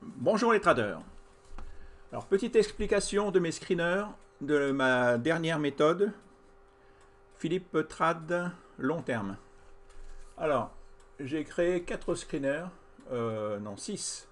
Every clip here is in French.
Bonjour les traders. Alors, petite explication de mes screeners de ma dernière méthode, Philippe Trad long terme. Alors, j'ai créé 4 screeners, non 6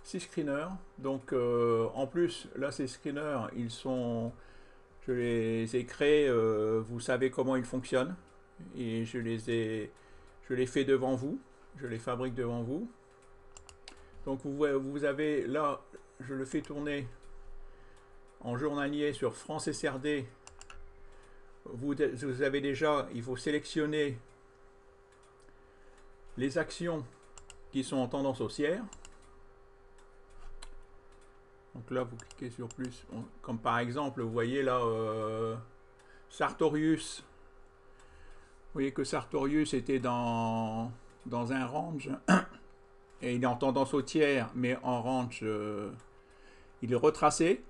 screeners. Donc, en plus, là, ces screeners, je les ai créés, vous savez comment ils fonctionnent, et je les fais devant vous, je les fabrique devant vous. Donc, vous avez là, je le fais tourner en journalier sur France SRD. Vous avez déjà, il faut sélectionner les actions qui sont en tendance haussière. Donc là, vous cliquez sur plus. Comme par exemple, vous voyez là, Sartorius. Vous voyez que Sartorius était dans un range. Et il est en tendance haussière, mais en range, il est retracé.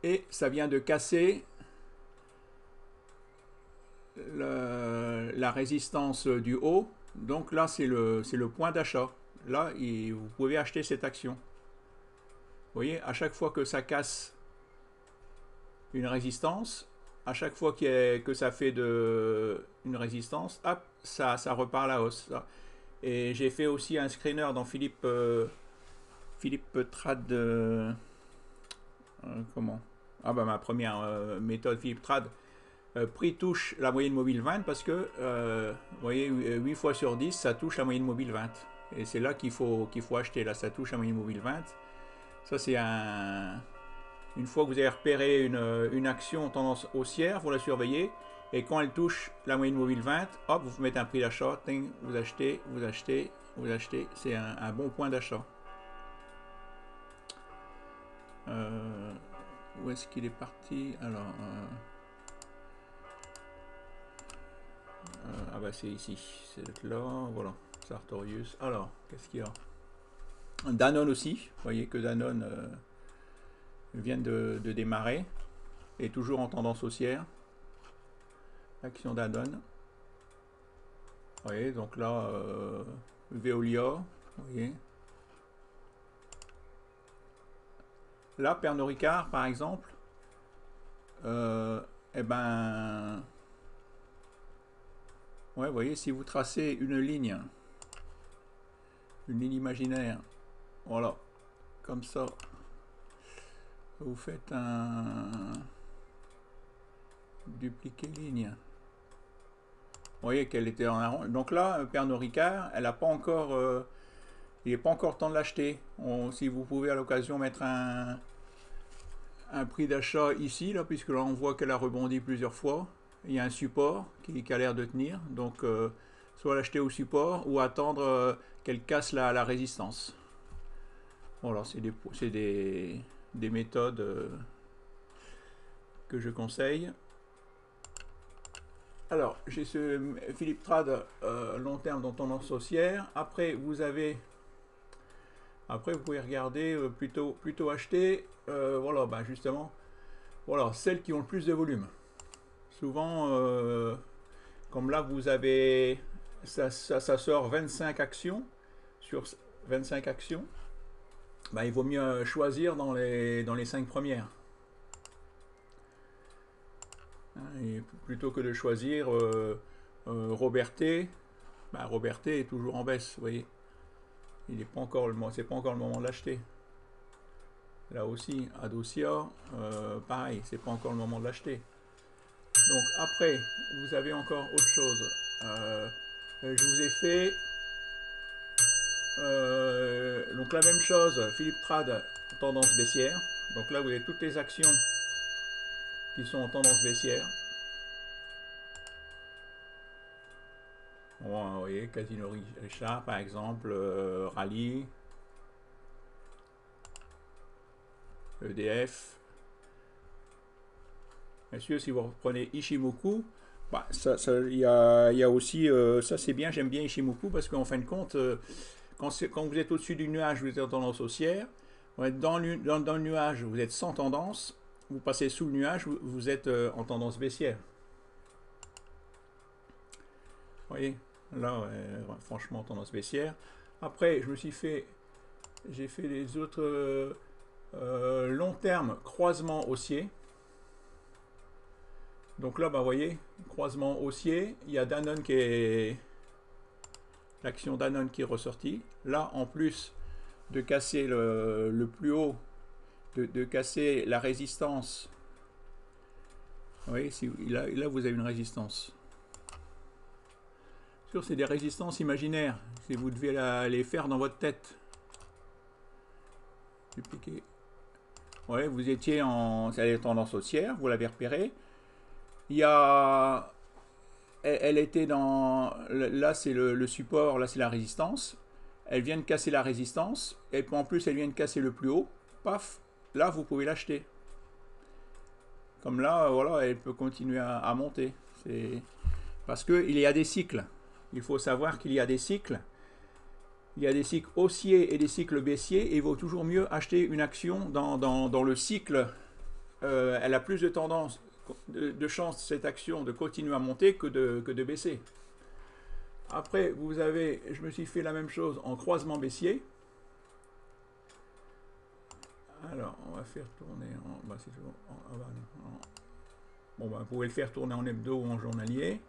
Et ça vient de casser la résistance du haut. Donc là, c'est le point d'achat. Là, vous pouvez acheter cette action. Vous voyez, à chaque fois que ça casse une résistance, à chaque fois que ça fait une résistance, hop, ça repart à la hausse. Ça. Et j'ai fait aussi un screener dans Philippe Trad. Comment Ah bah ma première méthode Philippe Trad. Prix touche la moyenne mobile 20 parce que, vous voyez, 8 fois sur 10, ça touche la moyenne mobile 20. Et c'est là qu'il faut acheter. Là, ça touche la moyenne mobile 20. Ça, c'est une fois que vous avez repéré une action en tendance haussière, vous la surveillez. Et quand elle touche la moyenne mobile 20, hop, vous mettez un prix d'achat, vous achetez, vous achetez, vous achetez. C'est un bon point d'achat. Où est-ce qu'il est parti? Alors, ah bah c'est ici, c'est là, voilà, Sartorius. Alors, qu'est-ce qu'il y a? Danone aussi, vous voyez que Danone vient de démarrer, et toujours en tendance haussière. Action Danone. Vous voyez, donc là, Veolia, vous voyez. Là, Pernod Ricard, par exemple, eh ben, ouais, vous voyez, si vous tracez une ligne imaginaire, voilà, comme ça, vous faites un dupliquer ligne. Vous voyez qu'elle était en arrond. Donc là, Pernod Ricard, elle a pas encore, il n'est pas encore temps de l'acheter. Si vous pouvez à l'occasion mettre un prix d'achat ici, là, puisque là on voit qu'elle a rebondi plusieurs fois. Il y a un support qui a l'air de tenir. Donc soit l'acheter au support ou attendre qu'elle casse la résistance. Voilà, c'est des méthodes que je conseille. Alors, j'ai ce Philippe Trad long terme dans tendance haussière. Après, vous pouvez regarder plutôt acheter. Voilà, ben justement, voilà, celles qui ont le plus de volume. Souvent, comme là, vous avez, ça sort 25 actions sur 25 actions. Ben, il vaut mieux choisir dans les 5 premières. Et plutôt que de choisir Robertet, ben, Robertet est toujours en baisse, vous voyez. C'est pas encore le moment de l'acheter. Là aussi, Adosia, pareil, c'est pas encore le moment de l'acheter. Donc après, vous avez encore autre chose. Je vous ai fait donc la même chose, Philippe Trad, tendance baissière. Donc là, vous avez toutes les actions qui sont en tendance baissière. Bon, vous voyez, Casino Richard, par exemple, Rallye, EDF. Bien sûr, si vous reprenez Ishimoku, bah, il y a aussi, ça c'est bien, j'aime bien Ishimoku parce qu'en fin de compte, quand vous êtes au-dessus du nuage, vous êtes en tendance haussière. Vous êtes dans le nuage, vous êtes sans tendance. Vous passez sous le nuage, vous êtes en tendance baissière. Vous voyez, là, franchement, tendance baissière. Après, je me suis fait j'ai fait les autres long terme croisement haussier. Donc là, bah, vous voyez, croisement haussier, il y a Danone qui est l'action Danone qui est ressortie. Là, en plus de casser le plus haut, de casser la résistance. Vous voyez, là vous avez une résistance. Sûr, c'est des résistances imaginaires. Si vous devez les faire dans votre tête. Dupliquer. Ouais, vous étiez en tendance haussière, vous l'avez repéré. Il y a, elle était dans, là c'est le support, là c'est la résistance. Elle vient de casser la résistance et puis en plus elle vient de casser le plus haut. Paf, là vous pouvez l'acheter. Comme là, voilà, elle peut continuer à monter. Parce qu'il y a des cycles. Il faut savoir qu'il y a des cycles. Il y a des cycles haussiers et des cycles baissiers. Et il vaut toujours mieux acheter une action dans le cycle. Elle a plus de tendance, de chance, cette action, de continuer à monter que de baisser. Après, vous avez, je me suis fait la même chose en croisement baissier. Alors, on va faire tourner bon, bah, vous pouvez le faire tourner en hebdo ou en journalier.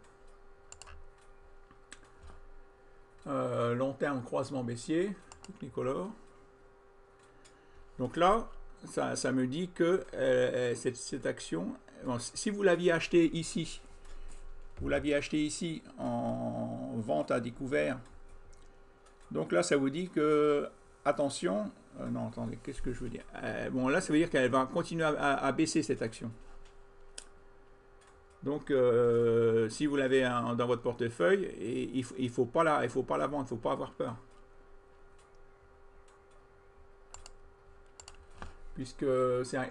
Long terme croisement baissier, Technicolor. Donc là, ça me dit que cette action, bon, si vous l'aviez acheté ici, en vente à découvert, donc là ça vous dit que, attention, non attendez, qu'est-ce que je veux dire, bon là ça veut dire qu'elle va continuer à baisser cette action. Donc si vous l'avez dans votre portefeuille, il faut pas la vendre, il ne faut pas avoir peur. Puisque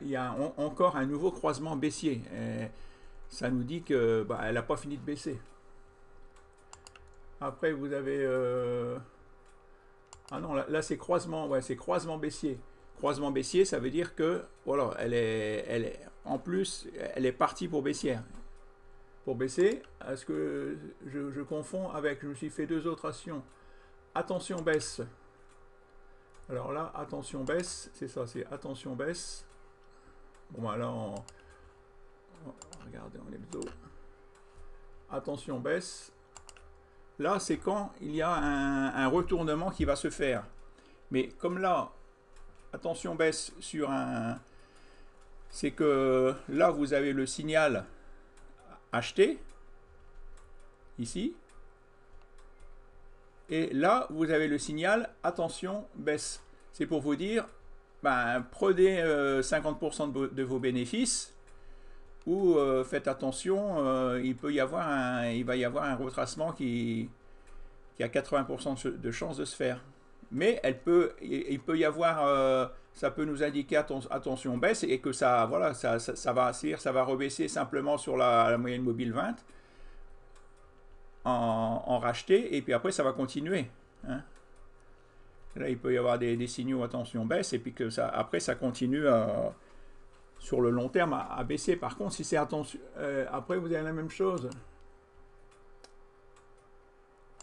il y a encore un nouveau croisement baissier. Et ça nous dit que bah, elle n'a pas fini de baisser. Après vous avez ah non, là c'est croisement, ouais, c'est croisement baissier. Croisement baissier, ça veut dire que voilà, elle est en plus, elle est partie pour baissière. Pour baisser, est-ce que je confonds avec, je me suis fait deux autres actions. Attention baisse. Alors là, attention baisse, c'est ça, c'est attention baisse. Bon, bah là, regardez en hebdo. Attention baisse. Là, c'est quand il y a un retournement qui va se faire. Mais comme là, attention baisse sur un... C'est que là, vous avez le signal acheter, ici. Et là, vous avez le signal attention baisse. C'est pour vous dire, ben, prenez 50% de vos bénéfices ou faites attention, il va y avoir un retracement qui a 80% de chances de se faire. Mais il peut y avoir, ça peut nous indiquer attention baisse et que ça, voilà, ça va rebaisser simplement sur la moyenne mobile 20 en racheter et puis après ça va continuer. Hein. Là, il peut y avoir des signaux attention baisse et puis que ça, après ça continue sur le long terme à baisser. Par contre, si c'est attention, après vous avez la même chose.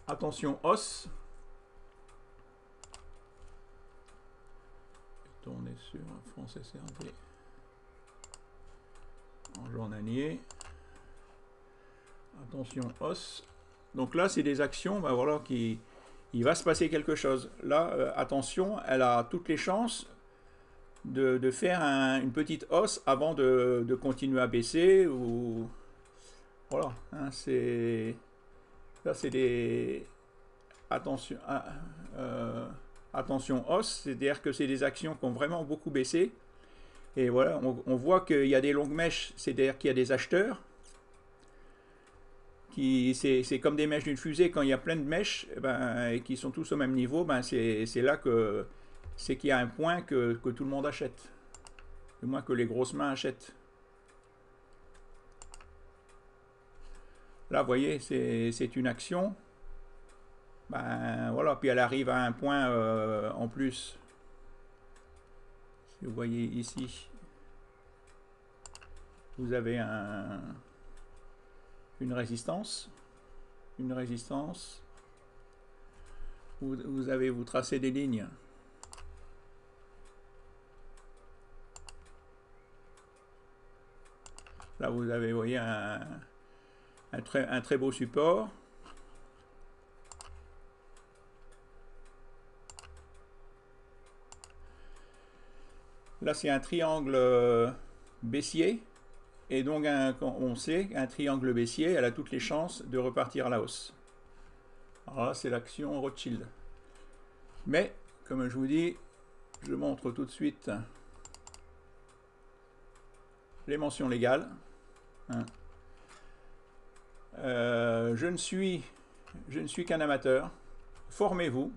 Attention hausse. Tourner sur France SRD en journalier. Attention hausse. Donc là, c'est des actions, ben voilà, il va se passer quelque chose. Là, attention, elle a toutes les chances de faire une petite hausse avant de continuer à baisser. Ou voilà, hein, là, c'est des... Attention, attention hausse, c'est-à-dire que c'est des actions qui ont vraiment beaucoup baissé. Et voilà, on voit qu'il y a des longues mèches, c'est-à-dire qu'il y a des acheteurs. C'est comme des mèches d'une fusée, quand il y a plein de mèches ben, et qui sont tous au même niveau, ben c'est là que c'est qu'il y a un point que tout le monde achète. Du moins que les grosses mains achètent. Là, vous voyez, c'est une action. Ben voilà, puis elle arrive à un point en plus. Si vous voyez ici, vous avez une résistance. Une résistance. Vous tracez des lignes. Là, vous avez, vous voyez, un très beau support. Là, c'est un triangle baissier. Et donc, on sait qu'un triangle baissier, elle a toutes les chances de repartir à la hausse. Alors là, c'est l'action Rothschild. Mais, comme je vous dis, je montre tout de suite les mentions légales. Hein. Je ne suis qu'un amateur. Formez-vous.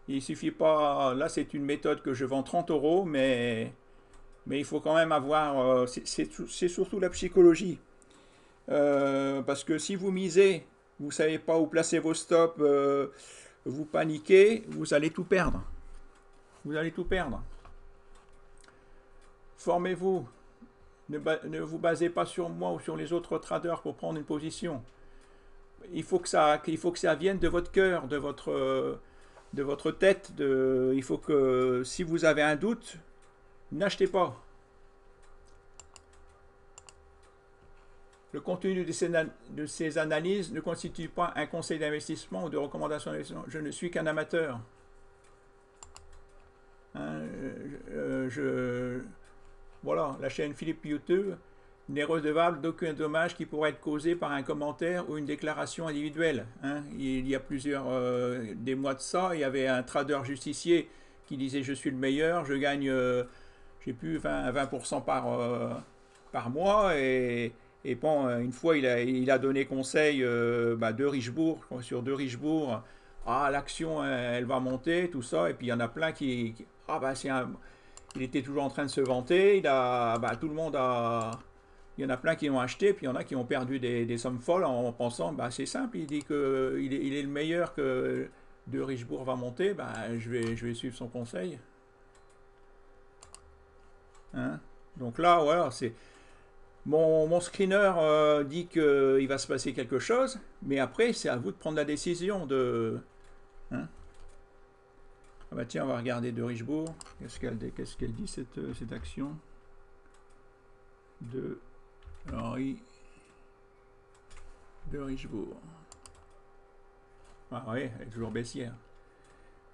Il suffit pas... Là, c'est une méthode que je vends 30 €, mais il faut quand même avoir... c'est surtout la psychologie. Parce que si vous misez, vous ne savez pas où placer vos stops, vous paniquez, vous allez tout perdre. Vous allez tout perdre. Formez-vous. Ne vous basez pas sur moi ou sur les autres traders pour prendre une position. Il faut que ça vienne de votre cœur, de votre tête. Il faut que, si vous avez un doute, n'achetez pas. Le contenu de ces analyses ne constitue pas un conseil d'investissement ou de recommandation d'investissement. Je ne suis qu'un amateur. Hein, voilà, la chaîne Philippe YouTube n'est redevable d'aucun dommage qui pourrait être causé par un commentaire ou une déclaration individuelle. Hein. Il y a des mois de ça, il y avait un trader justicier qui disait « Je suis le meilleur, je gagne, j'ai plus 20% par mois ». Et bon, une fois, il a donné conseil de Richebourg, sur de Richebourg. Ah, l'action, elle va monter, tout ça. Et puis, il y en a plein qui il était toujours en train de se vanter. Tout le monde a... Il y en a plein qui ont acheté, puis il y en a qui ont perdu des sommes folles en pensant, c'est simple, il dit qu'il est le meilleur, que de Richebourg va monter, je vais suivre son conseil. Hein? Donc là, voilà, c'est... Mon screener dit qu'il va se passer quelque chose, mais après, c'est à vous de prendre la décision de... Hein? Ah bah tiens, on va regarder de Richebourg. Qu'est-ce qu'elle dit, cette action de Henri de Richebourg? Ah oui, elle est toujours baissière.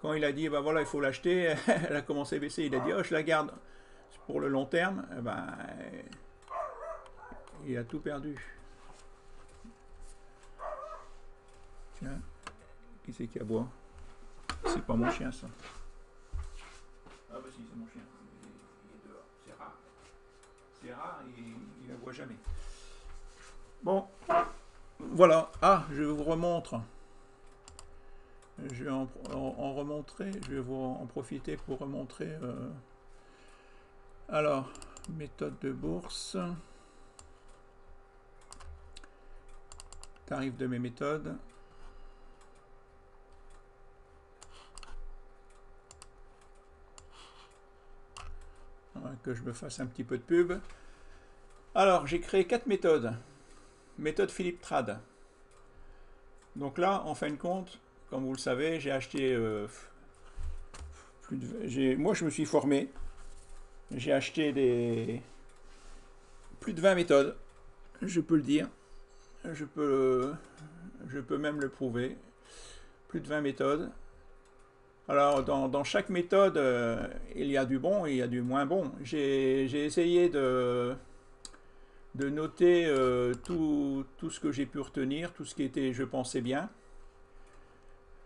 Quand il a dit, voilà, il faut l'acheter, elle a commencé à baisser. Il a dit, oh, je la garde pour le long terme. Il a tout perdu. Tiens, qui c'est qui aboie? C'est pas mon chien, ça. Ah bah si, c'est mon chien. Il est dehors. C'est rare. C'est rare, il aboie jamais. Bon, voilà. Ah, je vous remontre. Je vais en remontrer. Je vais en profiter pour remontrer. Alors, méthode de bourse. Tarif de mes méthodes. Que je me fasse un petit peu de pub. Alors, j'ai créé 4 méthodes. Méthode Philippe Trad. Donc là, en fin de compte, comme vous le savez, j'ai acheté moi, je me suis formé. J'ai acheté plus de 20 méthodes. Je peux le dire. Je peux même le prouver. Plus de 20 méthodes. Alors, dans chaque méthode, il y a du bon et il y a du moins bon. J'ai essayé de noter tout ce que j'ai pu retenir, tout ce qui était, je pensais bien.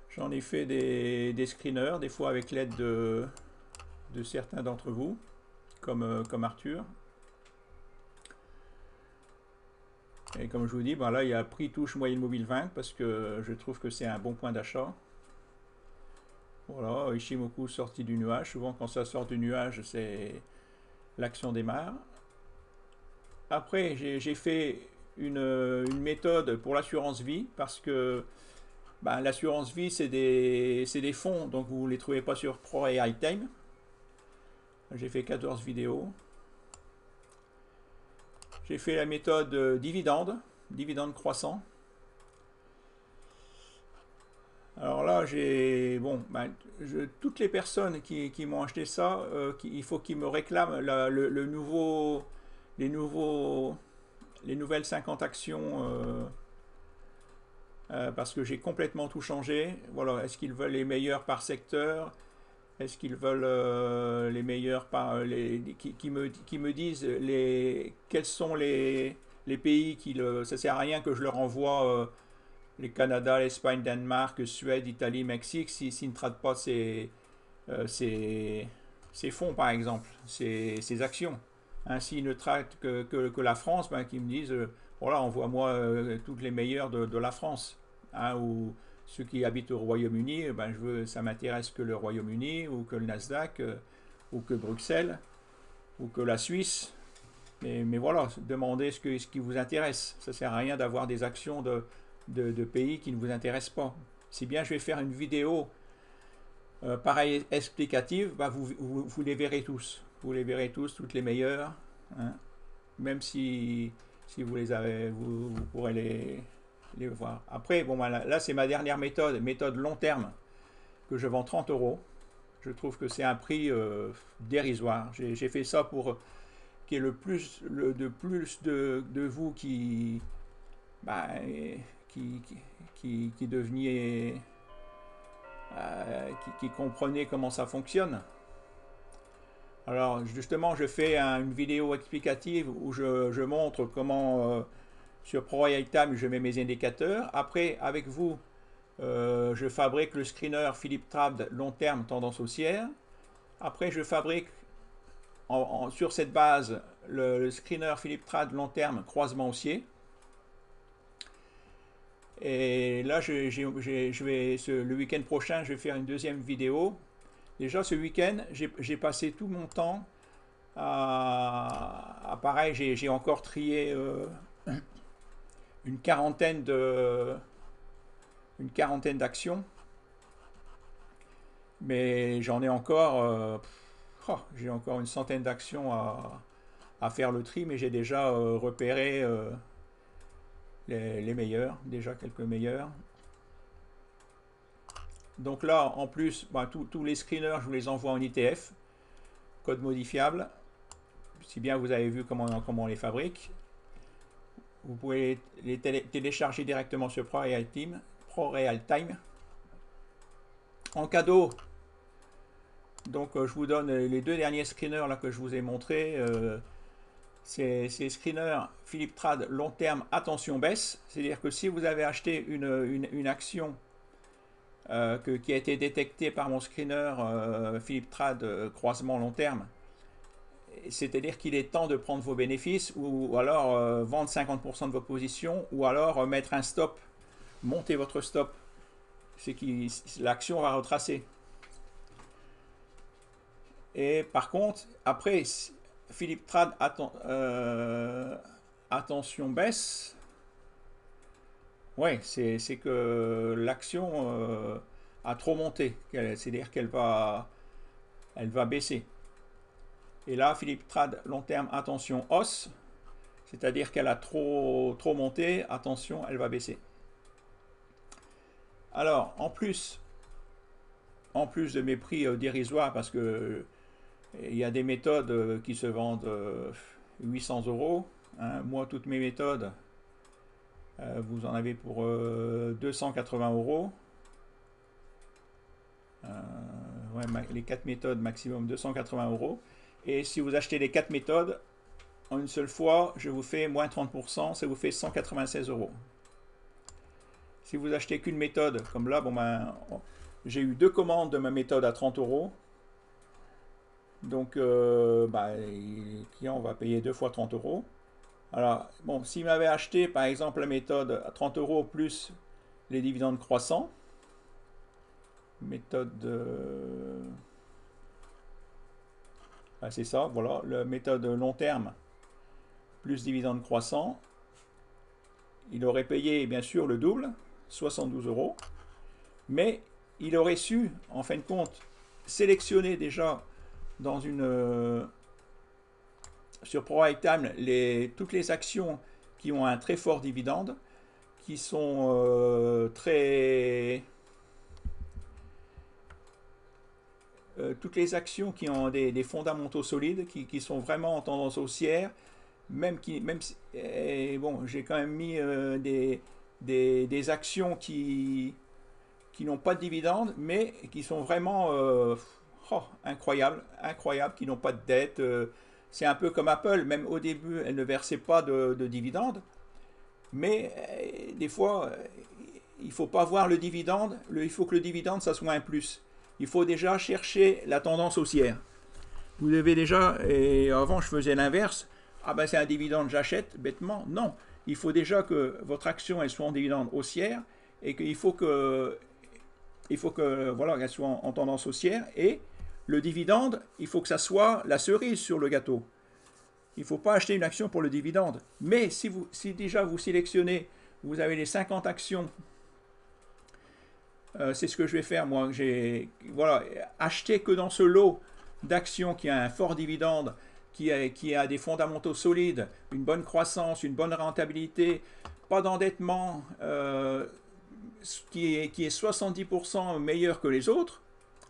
J'en ai fait des screeners, des fois avec l'aide de certains d'entre vous, comme Arthur. Et comme je vous dis, là, il y a prix touche moyenne mobile 20 parce que je trouve que c'est un bon point d'achat. Voilà, Ishimoku sorti du nuage. Souvent, quand ça sort du nuage, c'est l'action démarre. Après, j'ai fait une méthode pour l'assurance vie parce que l'assurance vie, c'est des fonds, donc vous ne les trouvez pas sur Pro et Hightime. J'ai fait 14 vidéos. J'ai fait la méthode dividende croissant. Alors là, toutes les personnes qui m'ont acheté ça, il faut qu'ils me réclament les nouveaux les nouvelles 50 actions parce que j'ai complètement tout changé. Voilà, est-ce qu'ils veulent les meilleurs par secteur? Est-ce qu'ils veulent les meilleurs par qui me disent quels sont les pays qui ça sert à rien que je leur envoie les Canada, l'Espagne, Danemark, Suède, Italie, Mexique s'ils ne traitent pas ces fonds par exemple, ces actions. Hein, s'ils ne traitent que la France, ben, qu'ils me disent voilà, envoie-moi toutes les meilleures de la France. Hein, ou ceux qui habitent au Royaume-Uni, ben, ça m'intéresse que le Royaume-Uni, ou que le Nasdaq, ou que Bruxelles, ou que la Suisse. Mais voilà, demandez ce qui vous intéresse. Ça ne sert à rien d'avoir des actions de pays qui ne vous intéressent pas. Si bien je vais faire une vidéo pareille explicative, ben, vous les verrez tous. Vous les verrez tous, toutes les meilleures. Hein. Même si vous les avez, vous pourrez les voir. Après, bon, ben là c'est ma dernière méthode long terme, que je vends 30 €. Je trouve que c'est un prix dérisoire. J'ai fait ça pour qu'il y ait le plus de vous qui deveniez qui comprenez comment ça fonctionne. Alors justement, je fais une vidéo explicative où je montre comment sur ProRealTime je mets mes indicateurs. Après, avec vous, je fabrique le screener Philippe Trad long terme tendance haussière. Après, je fabrique sur cette base le screener Philippe Trad long terme croisement haussier. Et là, le week-end prochain, je vais faire une deuxième vidéo. Déjà, ce week-end, j'ai passé tout mon temps pareil, j'ai encore trié une quarantaine d'actions. Mais j'en ai encore, j'ai encore une centaine d'actions à faire le tri, mais j'ai déjà repéré les meilleurs, déjà quelques meilleurs. Donc là, en plus, ben, tous les screeners, je vous les envoie en ITF, code modifiable, si bien vous avez vu comment on les fabrique. Vous pouvez les télécharger directement sur ProRealTime. En cadeau, donc je vous donne les deux derniers screeners là que je vous ai montrés. Ces screeners Philippe Trad long terme attention baisse, c'est-à-dire que si vous avez acheté une action qui a été détectée par mon screener Philippe Trad croisement long terme, c'est-à-dire qu'il est temps de prendre vos bénéfices ou alors vendre 50% de vos positions ou alors mettre un stop, monter votre stop, c'est que l'action va retracer. Et par contre, après, Philippe Trad attention baisse, ouais, c'est que l'action a trop monté, c'est-à-dire qu'elle va baisser. Et là, Philippe Trad long terme attention hausse, c'est-à-dire qu'elle a trop monté, attention, elle va baisser. Alors, en plus de mes prix dérisoires, parce que il y a des méthodes qui se vendent 800 €. Hein. Moi, toutes mes méthodes, vous en avez pour 280 €. Ouais, les 4 méthodes maximum 280 €. Et si vous achetez les 4 méthodes, en une seule fois, je vous fais moins 30%, ça vous fait 196 €. Si vous achetez qu'une méthode, comme là, bon ben, j'ai eu 2 commandes de ma méthode à 30 €. Donc, le client va payer 2 fois 30 €. Alors, bon, s'il m'avait acheté, par exemple, la méthode à 30 € plus les dividendes croissants, méthode c'est ça, voilà, la méthode long terme plus dividendes croissants, il aurait payé, bien sûr, le double, 72 €, mais il aurait su, en fin de compte, sélectionner déjà dans sur ProRealTime toutes les actions qui ont un très fort dividende, qui sont toutes les actions qui ont des fondamentaux solides, qui sont vraiment en tendance haussière, même si, et bon, j'ai quand même mis des actions qui n'ont pas de dividendes, mais qui sont vraiment incroyables, qui n'ont pas de dette. C'est un peu comme Apple, même au début, elle ne versait pas de dividendes, mais des fois, il ne faut pas voir le dividende, il faut que le dividende, ça soit un plus. Il faut déjà chercher la tendance haussière. Vous devez déjà, et avant je faisais l'inverse, ah ben c'est un dividende, j'achète, bêtement. Non, il faut déjà que votre action elle soit en dividende haussière et qu'il faut que, voilà, qu'elle soit en tendance haussière, et le dividende, il faut que ça soit la cerise sur le gâteau. Il ne faut pas acheter une action pour le dividende. Mais si déjà vous sélectionnez, vous avez les 50 actions, c'est ce que je vais faire moi. Voilà, acheter que dans ce lot d'actions qui a un fort dividende, qui a des fondamentaux solides, une bonne croissance, une bonne rentabilité, pas d'endettement, qui est 70% meilleur que les autres,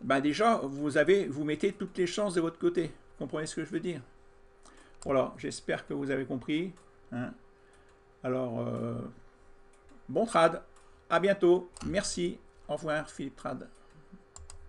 ben déjà, vous mettez toutes les chances de votre côté. Vous comprenez ce que je veux dire? Voilà, j'espère que vous avez compris. Hein. Alors, bon trad, à bientôt, merci, au revoir Philippe Trad.